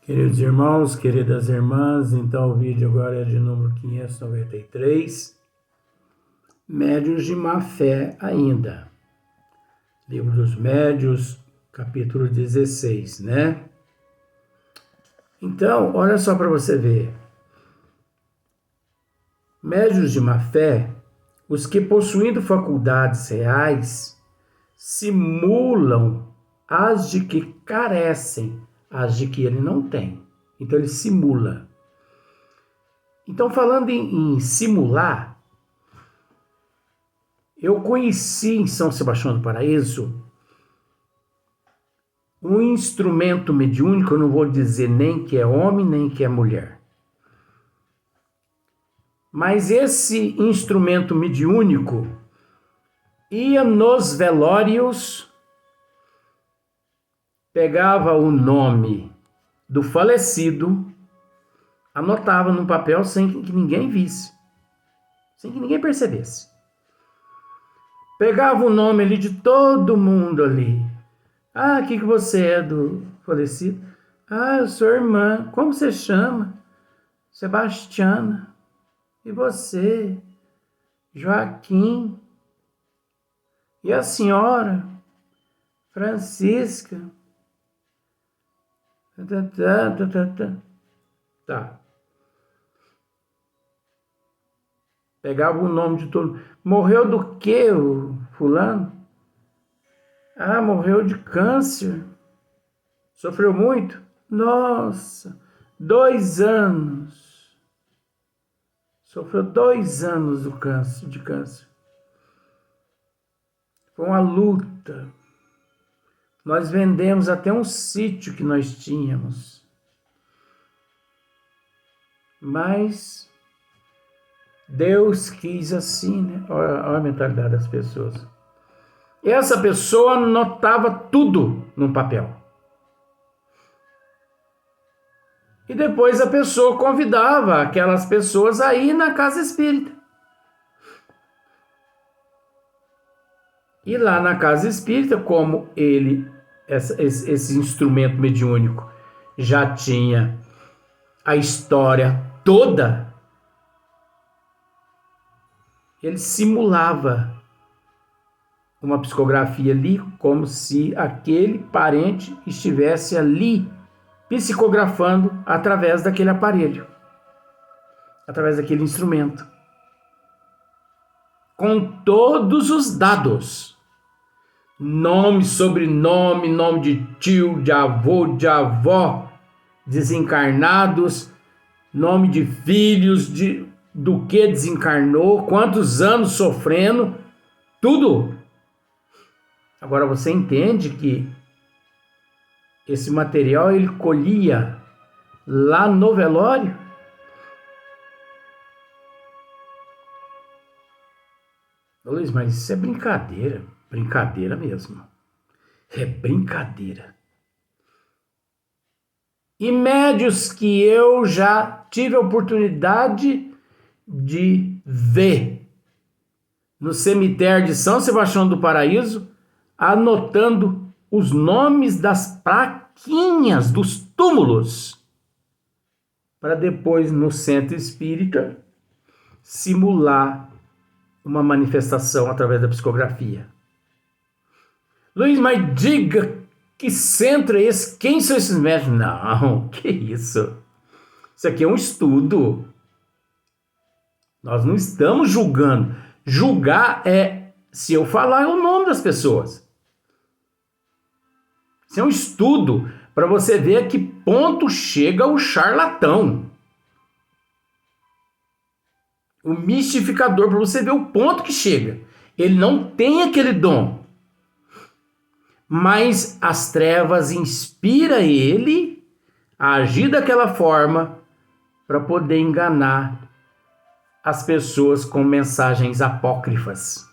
Queridos irmãos, queridas irmãs, então o vídeo agora é de número 593, Médios de má fé ainda. Livro dos Médios, capítulo 16, né? Então, olha só para você ver. Médios de má fé, os que possuindo faculdades reais, simulam as de que carecem, as de que ele não tem. Então ele simula. Então, falando em simular, eu conheci em São Sebastião do Paraíso um instrumento mediúnico, eu não vou dizer nem que é homem, nem que é mulher. Mas esse instrumento mediúnico ia nos velórios, pegava o nome do falecido, anotava no papel sem que ninguém visse, sem que ninguém percebesse. Pegava o nome ali de todo mundo ali. Ah, o que você é do falecido? Ah, eu sou irmã. Como você chama? Sebastiana. E você? Joaquim. E a senhora? Francisca. Tá. Pegava o nome de todo mundo. Morreu do quê, o fulano? Ah, morreu de câncer. Sofreu muito? Nossa, 2 anos. Sofreu 2 anos de câncer. Foi uma luta. Nós vendemos até um sítio que nós tínhamos. Mas Deus quis assim, né? Olha a mentalidade das pessoas. Essa pessoa anotava tudo num papel. E depois a pessoa convidava aquelas pessoas a ir na casa espírita. E lá na casa espírita, como esse instrumento mediúnico, já tinha a história toda, ele simulava uma psicografia ali, como se aquele parente estivesse ali psicografando através daquele aparelho, através daquele instrumento, com todos os dados: nome, sobrenome, nome de tio, de avô, de avó, desencarnados, nome de filhos, do que desencarnou, quantos anos sofrendo, tudo. Agora você entende que esse material ele colhia lá no velório? Luiz, mas isso é brincadeira. Brincadeira mesmo. É brincadeira. E médios que eu já tive a oportunidade de ver no cemitério de São Sebastião do Paraíso, anotando os nomes das plaquinhas dos túmulos, para depois no centro espírita simular uma manifestação através da psicografia. Luiz, mas diga que centro é esse? Quem são esses médicos? Não, que isso? Isso aqui é um estudo. Nós não estamos julgando. Julgar é se eu falar o nome das pessoas. Isso é um estudo para você ver a que ponto chega o charlatão. O mistificador, para você ver o ponto que chega. Ele não tem aquele dom, mas as trevas inspira ele a agir daquela forma para poder enganar as pessoas com mensagens apócrifas.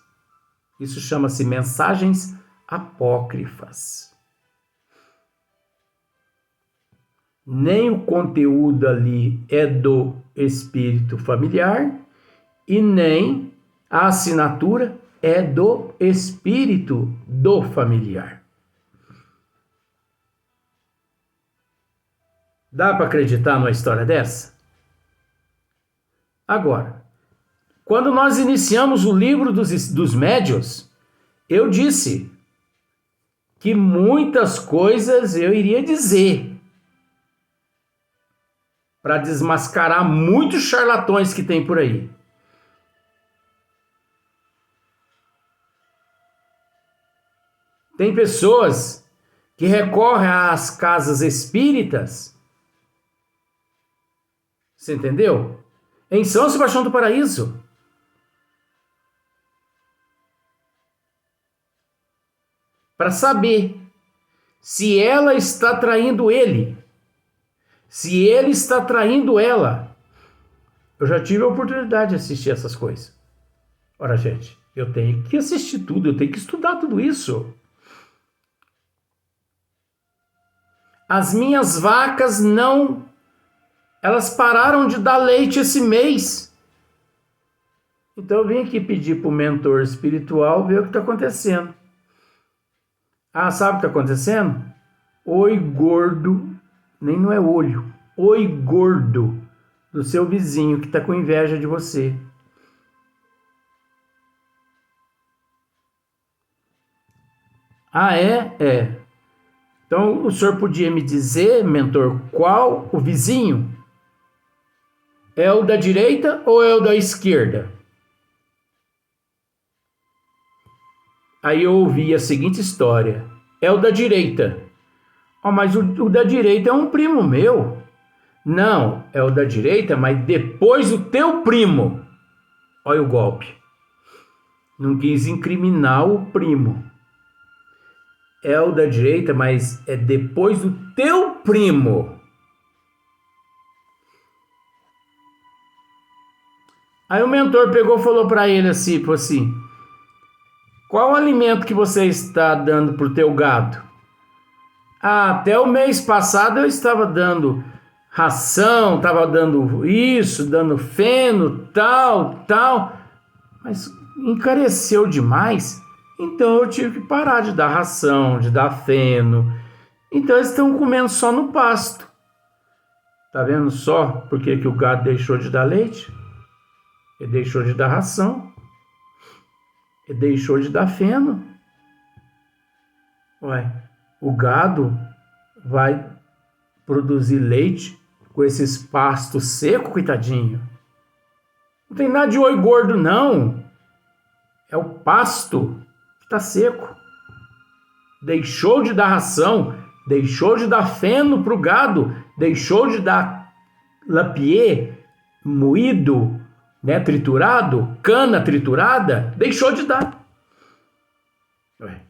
Isso chama-se mensagens apócrifas. Nem o conteúdo ali é do espírito familiar e nem a assinatura é do espírito do familiar. Dá para acreditar numa história dessa? Agora, quando nós iniciamos o livro dos médiuns, eu disse que muitas coisas eu iria dizer para desmascarar muitos charlatões que tem por aí. Tem pessoas que recorrem às casas espíritas, você entendeu? Em São Sebastião do Paraíso. Para saber se ela está traindo ele, se ele está traindo ela. Eu já tive a oportunidade de assistir essas coisas. Ora, gente, eu tenho que assistir tudo, eu tenho que estudar tudo isso. As minhas vacas não... Elas pararam de dar leite esse mês. Então eu vim aqui pedir para o mentor espiritual ver o que está acontecendo. Ah, sabe o que está acontecendo? Oi, gordo. Nem não é olho. Oi, gordo. Do seu vizinho que está com inveja de você. Ah, é? É. Então o senhor podia me dizer, mentor, qual o vizinho? É o da direita ou é o da esquerda? Aí eu ouvi a seguinte história. É o da direita. Oh, mas o da direita é um primo meu. Não, é o da direita, mas depois o teu primo. Olha o golpe. Não quis incriminar o primo. É o da direita, mas é depois do teu primo. Aí o mentor pegou e falou para ele assim, qual o alimento que você está dando para o teu gado? Ah, até o mês passado eu estava dando ração, estava dando isso, dando feno, tal, mas encareceu demais, então eu tive que parar de dar ração, de dar feno. Então eles estão comendo só no pasto. Tá vendo só por que o gado deixou de dar leite? Ele deixou de dar ração. Ele deixou de dar feno. Ué, o gado vai produzir leite com esses pastos secos, coitadinho. Não tem nada de oi gordo, não. É o pasto que está seco. Deixou de dar ração, deixou de dar feno para o gado, deixou de dar lapier, moído, né, triturado, cana triturada, deixou de dar. Ué.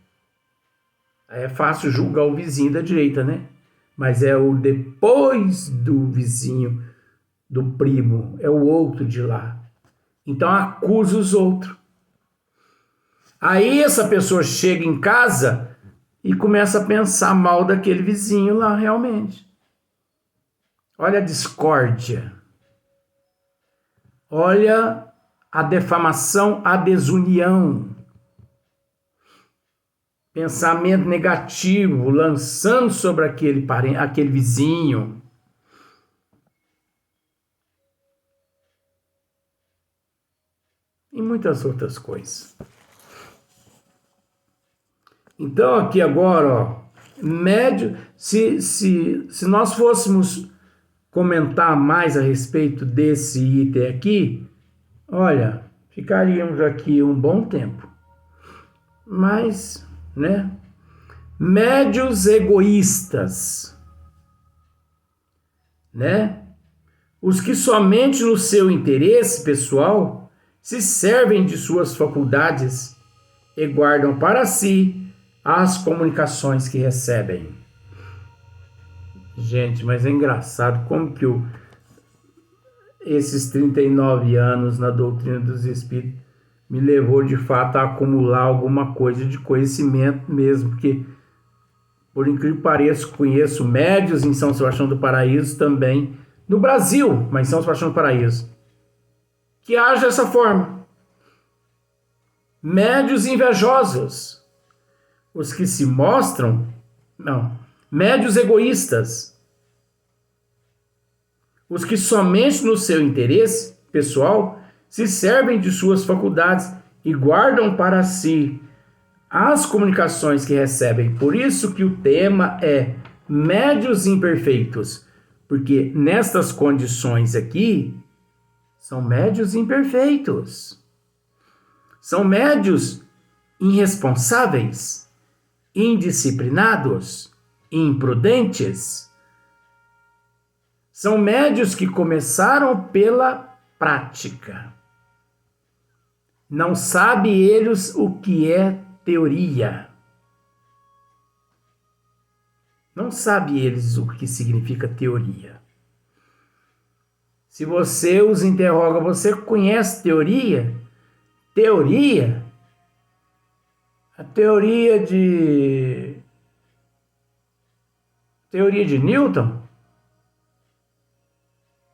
É fácil julgar o vizinho da direita, né? Mas é o depois do vizinho, do primo, é o outro de lá. Então acusa os outros. Aí essa pessoa chega em casa e começa a pensar mal daquele vizinho lá, realmente. Olha a discórdia. Olha a defamação, a desunião. Pensamento negativo, lançando sobre aquele vizinho. E muitas outras coisas. Então aqui agora, ó, médio, se nós fôssemos comentar mais a respeito desse item aqui, olha, ficaríamos aqui um bom tempo. Mas, né? Médios egoístas, né? Os que somente no seu interesse pessoal se servem de suas faculdades e guardam para si as comunicações que recebem. Gente, mas é engraçado como que esses 39 anos na doutrina dos espíritos me levou de fato a acumular alguma coisa de conhecimento mesmo, porque, por incrível que pareça, conheço médios em São Sebastião do Paraíso também, no Brasil, mas em São Sebastião do Paraíso, que age dessa forma. Médios invejosos, os que se mostram, não, médios egoístas, os que somente no seu interesse pessoal se servem de suas faculdades e guardam para si as comunicações que recebem. Por isso que o tema é médios imperfeitos, porque nestas condições aqui são médios imperfeitos. São médios irresponsáveis, indisciplinados, imprudentes. São médios que começaram pela prática. Não sabem eles o que é teoria. Não sabem eles o que significa teoria. Se você os interroga, você conhece teoria? Teoria? A teoria de Newton?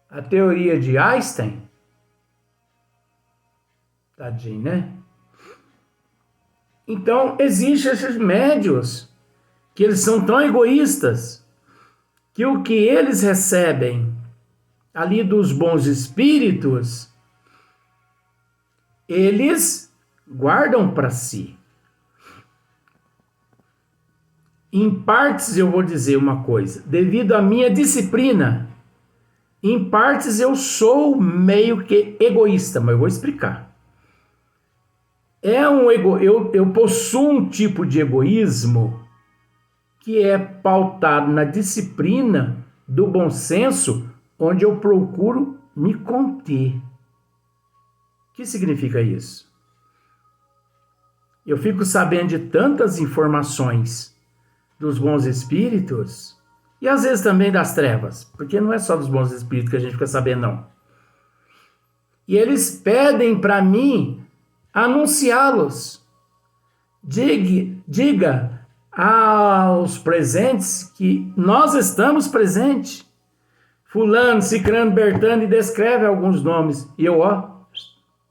A teoria de Einstein? Tadinho, né? Então, existem esses médios que eles são tão egoístas que o que eles recebem ali dos bons espíritos, eles guardam para si. Em partes eu vou dizer uma coisa, devido à minha disciplina, em partes eu sou meio que egoísta, mas eu vou explicar. Eu possuo um tipo de egoísmo que é pautado na disciplina do bom senso, onde eu procuro me conter. O que significa isso? Eu fico sabendo de tantas informações dos bons espíritos e às vezes também das trevas, porque não é só dos bons espíritos que a gente fica sabendo, não. E eles pedem para mim anunciá-los. Diga aos presentes que nós estamos presentes. Fulano, Cicrano, Bertano, e descreve alguns nomes. E eu,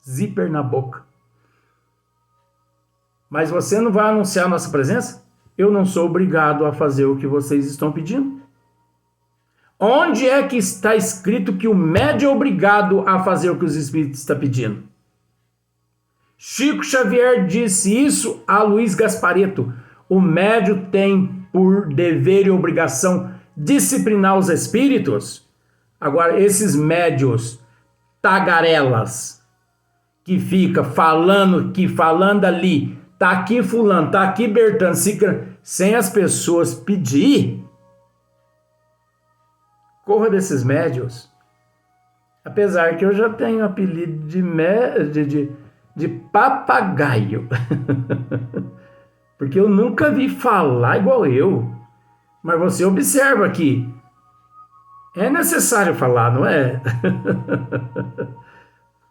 zíper na boca. Mas você não vai anunciar a nossa presença? Eu não sou obrigado a fazer o que vocês estão pedindo. Onde é que está escrito que o médium é obrigado a fazer o que os espíritos estão pedindo? Chico Xavier disse isso a Luiz Gasparetto. O médium tem por dever e obrigação disciplinar os espíritos. Agora, esses médios tagarelas que fica falando aqui, falando ali, tá aqui fulano, tá aqui Bertano, sem as pessoas pedir, corra desses médios. Apesar que eu já tenho apelido de papagaio. Porque eu nunca vi falar igual eu. Mas você observa que é necessário falar, não é?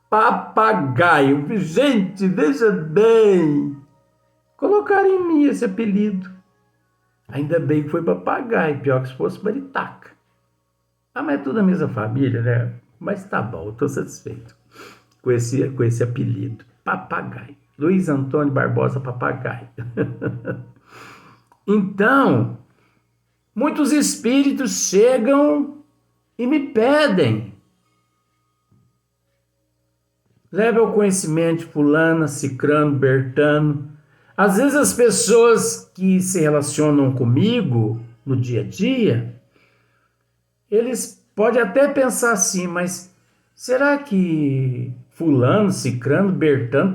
Papagaio. Gente, veja bem. Colocaram em mim esse apelido. Ainda bem que foi papagaio. Pior que se fosse maritaca. Mas é tudo a mesma família, né? Mas tá bom, eu tô satisfeito com esse apelido. Papagaio. Luiz Antônio Barbosa Papagaio. Então, muitos espíritos chegam e me pedem. Leve ao conhecimento de fulana, cicrano, bertano. Às vezes as pessoas que se relacionam comigo no dia a dia, eles podem até pensar assim, mas será que fulano, cicrano, bertano,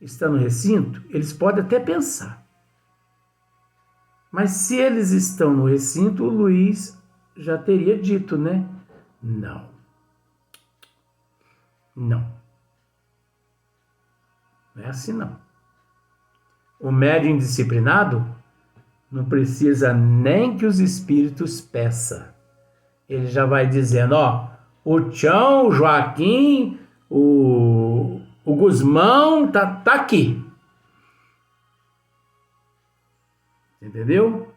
está no recinto? Eles podem até pensar. Mas se eles estão no recinto, o Luiz já teria dito, né? Não. Não. Não é assim, não. O médium indisciplinado não precisa nem que os espíritos peçam. Ele já vai dizendo, o Tião, o Joaquim, o Guzmão tá aqui. Entendeu?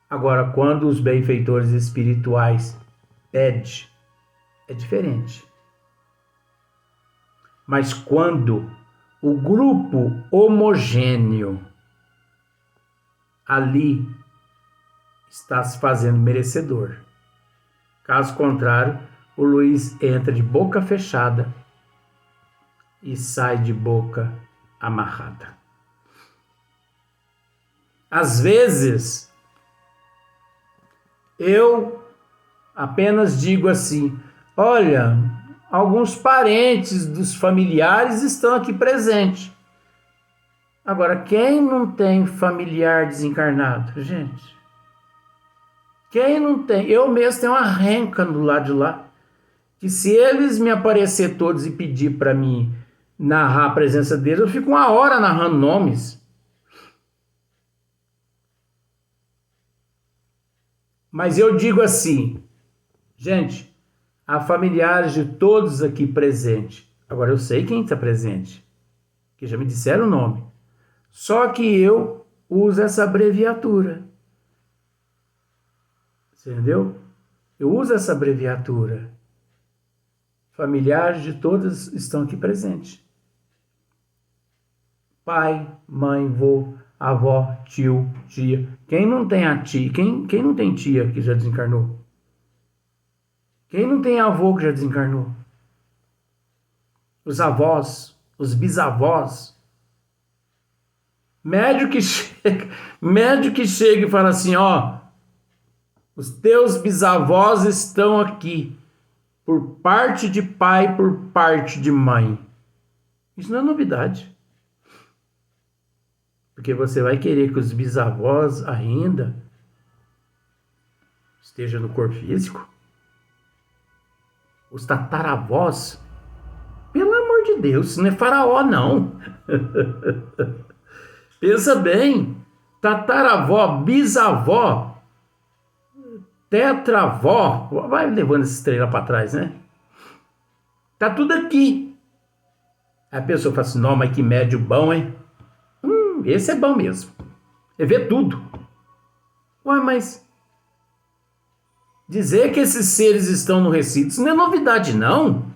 Agora, quando os benfeitores espirituais pedem, é diferente. Mas quando o grupo homogêneo ali está se fazendo merecedor. Caso contrário, o Luiz entra de boca fechada e sai de boca amarrada. Às vezes, eu apenas digo assim: olha, alguns parentes dos familiares estão aqui presentes. Agora, quem não tem familiar desencarnado, gente? Quem não tem? Eu mesmo tenho uma renca do lado de lá, que se eles me aparecer todos e pedir para mim narrar a presença deles, eu fico uma hora narrando nomes. Mas eu digo assim, gente, há familiares de todos aqui presentes. Agora eu sei quem está presente, que já me disseram o nome. Só que eu uso essa abreviatura. Você entendeu? Eu uso essa abreviatura. Familiares de todos estão aqui presentes. Pai, mãe, vô, avó, tio, tia. Quem não tem a tia? Quem não tem tia que já desencarnou? Quem não tem avô que já desencarnou? Os avós, os bisavós. Médico que chega e fala assim, ó, os teus bisavós estão aqui, por parte de pai, por parte de mãe. Isso não é novidade. Porque você vai querer que os bisavós ainda estejam no corpo físico? Os tataravós? Pelo amor de Deus, isso não é faraó, não. Pensa bem. Tataravó, bisavó, tetravó. Vai levando essa estrela para trás, né? Tá tudo aqui. Aí a pessoa fala assim, não, mas que médio bom, hein? Esse é bom mesmo. É ver tudo. Ué, mas dizer que esses seres estão no recinto, isso não é novidade, não.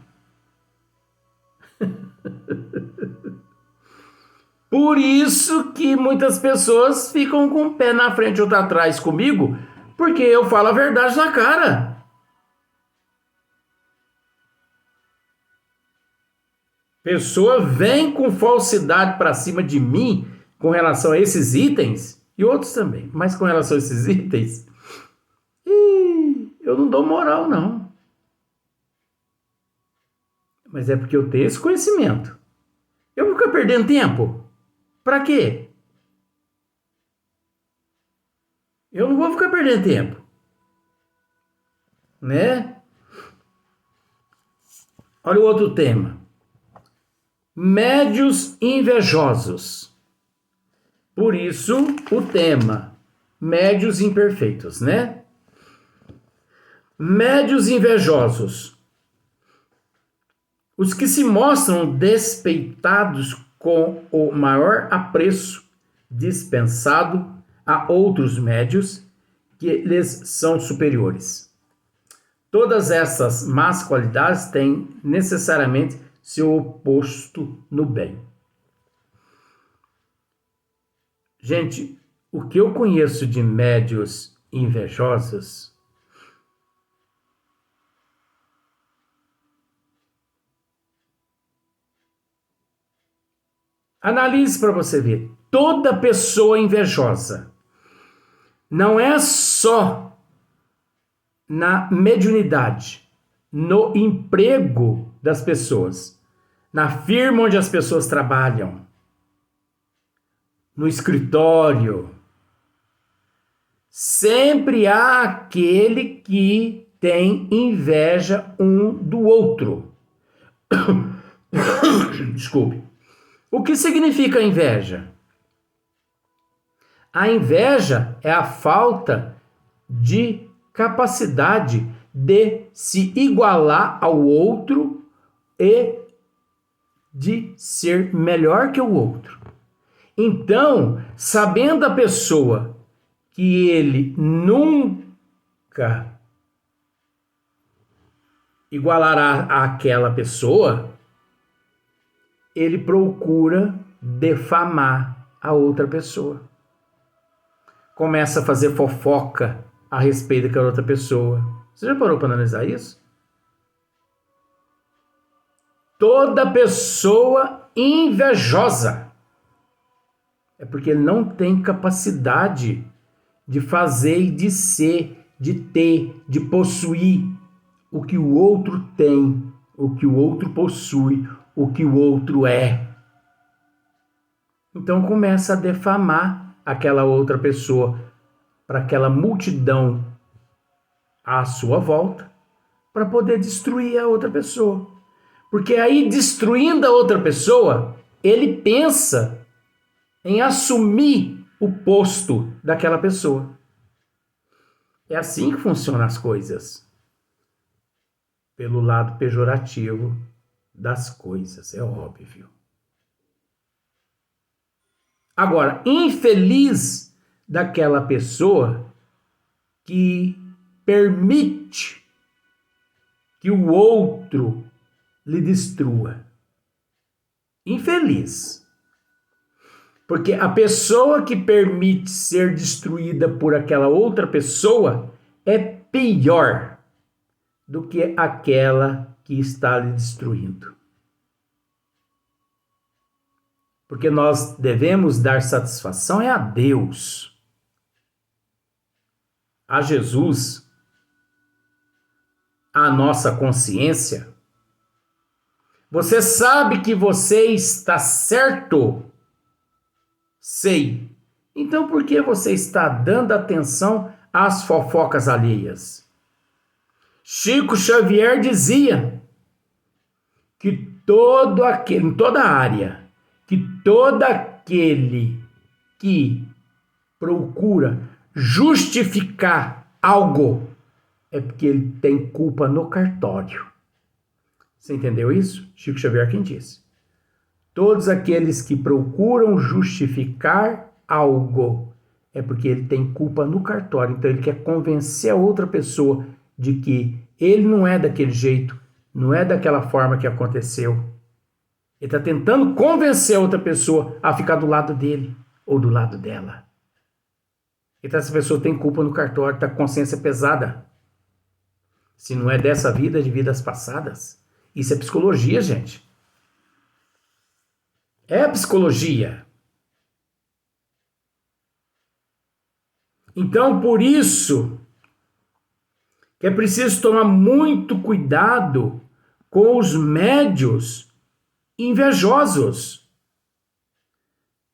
Por isso que muitas pessoas ficam com o pé na frente e outro atrás comigo, porque eu falo a verdade na cara. Pessoa vem com falsidade para cima de mim com relação a esses itens, e outros também, mas com relação a esses itens, eu não dou moral, não. Mas é porque eu tenho esse conhecimento. Eu vou ficar perdendo tempo? Para quê? Eu não vou ficar perdendo tempo. Né? Olha o outro tema. Médios invejosos. Por isso, o tema, médios imperfeitos, né? Médios invejosos. Os que se mostram despeitados com o maior apreço dispensado a outros médios que lhes são superiores. Todas essas más qualidades têm necessariamente seu oposto no bem. Gente, o que eu conheço de médios invejosos analise para você ver. Toda pessoa invejosa não é só na mediunidade, no emprego das pessoas, na firma onde as pessoas trabalham, no escritório. Sempre há aquele que tem inveja um do outro. Desculpe. O que significa inveja? A inveja é a falta de capacidade de se igualar ao outro e de ser melhor que o outro. Então, sabendo a pessoa que ele nunca igualará àquela pessoa, ele procura defamar a outra pessoa. Começa a fazer fofoca a respeito daquela outra pessoa. Você já parou para analisar isso? Toda pessoa invejosa é porque ele não tem capacidade de fazer e de ser, de ter, de possuir o que o outro tem, o que o outro possui, o que o outro é. Então começa a defamar aquela outra pessoa para aquela multidão à sua volta, para poder destruir a outra pessoa. Porque aí, destruindo a outra pessoa, ele pensa em assumir o posto daquela pessoa. É assim que funcionam as coisas. Pelo lado pejorativo das coisas, é óbvio. Agora, infeliz daquela pessoa que permite que o outro lhe destrua. Infeliz. Porque a pessoa que permite ser destruída por aquela outra pessoa é pior do que aquela que está lhe destruindo. Porque nós devemos dar satisfação a Deus, a Jesus, a nossa consciência. Você sabe que você está certo? Sei. Então por que você está dando atenção às fofocas alheias? Chico Xavier dizia que em toda área, que todo aquele que procura justificar algo é porque ele tem culpa no cartório. Você entendeu isso? Chico Xavier quem disse. Todos aqueles que procuram justificar algo é porque ele tem culpa no cartório. Então ele quer convencer a outra pessoa de que ele não é daquele jeito, não é daquela forma que aconteceu. Ele está tentando convencer a outra pessoa a ficar do lado dele ou do lado dela. Então essa pessoa tem culpa no cartório, está com consciência pesada. Se não é dessa vida, de vidas passadas. Isso é psicologia, gente. É psicologia. Então, por isso que é preciso tomar muito cuidado com os médios invejosos,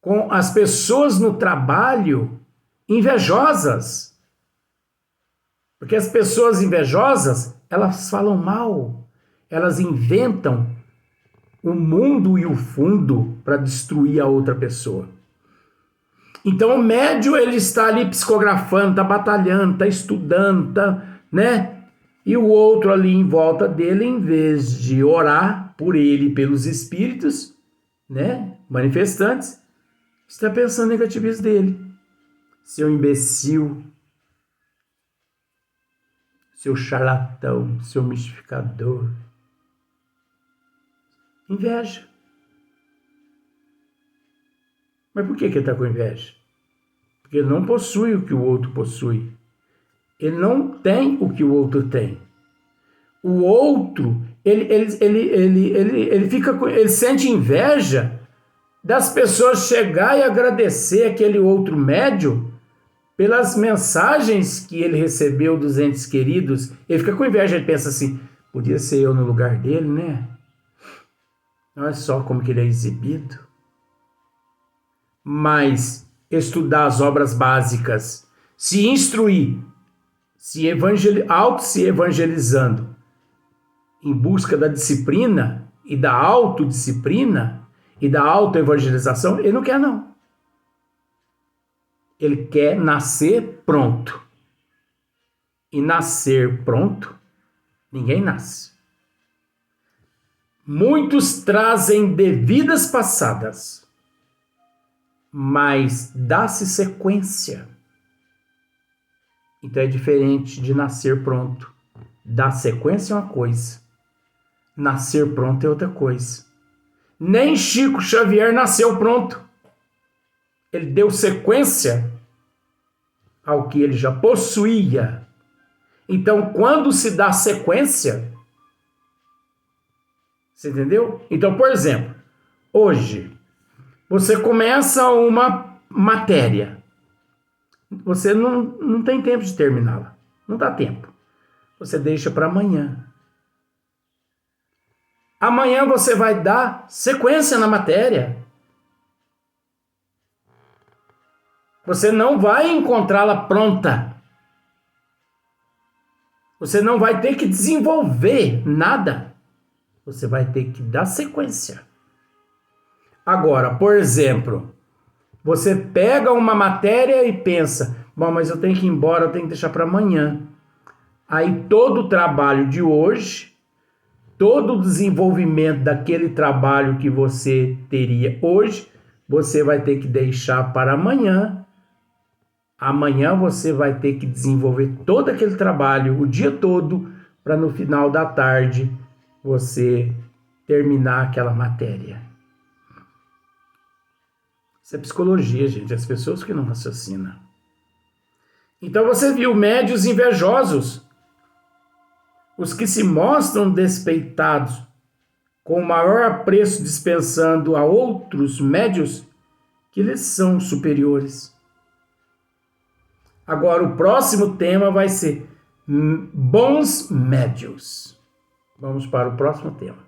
com as pessoas no trabalho invejosas. Porque as pessoas invejosas, elas falam mal, elas inventam o mundo e o fundo para destruir a outra pessoa. Então o médium ele está ali psicografando, está batalhando, está estudando, né? E o outro ali em volta dele, em vez de orar por ele e pelos espíritos, né, manifestantes, está pensando no negativismo dele. Seu imbecil, seu charlatão, seu mistificador. Inveja. Mas por que ele está com inveja? Porque ele não possui o que o outro possui. Ele não tem o que o outro tem. O outro, ele sente inveja das pessoas chegar e agradecer aquele outro médium pelas mensagens que ele recebeu dos entes queridos. Ele fica com inveja, ele pensa assim, podia ser eu no lugar dele, né? Olha só como que ele é exibido. Mas estudar as obras básicas, se instruir, se evangelizando em busca da disciplina e da autodisciplina e da autoevangelização, ele não quer não. Ele quer nascer pronto. E nascer pronto, ninguém nasce. Muitos trazem de vidas passadas, mas dá-se sequência. Então é diferente de nascer pronto. Dar sequência é uma coisa, nascer pronto é outra coisa. Nem Chico Xavier nasceu pronto. Ele deu sequência ao que ele já possuía. Então, quando se dá sequência, você entendeu? Então, por exemplo, hoje, você começa uma matéria. Você não tem tempo de terminá-la. Não dá tempo. Você deixa para amanhã. Amanhã você vai dar sequência na matéria. Você não vai encontrá-la pronta. Você não vai ter que desenvolver nada. Você vai ter que dar sequência. Agora, por exemplo, você pega uma matéria e pensa, bom, mas eu tenho que ir embora, eu tenho que deixar para amanhã. Aí todo o trabalho de hoje, todo o desenvolvimento daquele trabalho que você teria hoje, você vai ter que deixar para amanhã. Amanhã você vai ter que desenvolver todo aquele trabalho o dia todo para no final da tarde você terminar aquela matéria. Isso é psicologia, gente. As pessoas que não raciocinam. Então você viu médios invejosos, os que se mostram despeitados com maior apreço dispensando a outros médios que lhes são superiores. Agora, o próximo tema vai ser bons médios. Vamos para o próximo tema.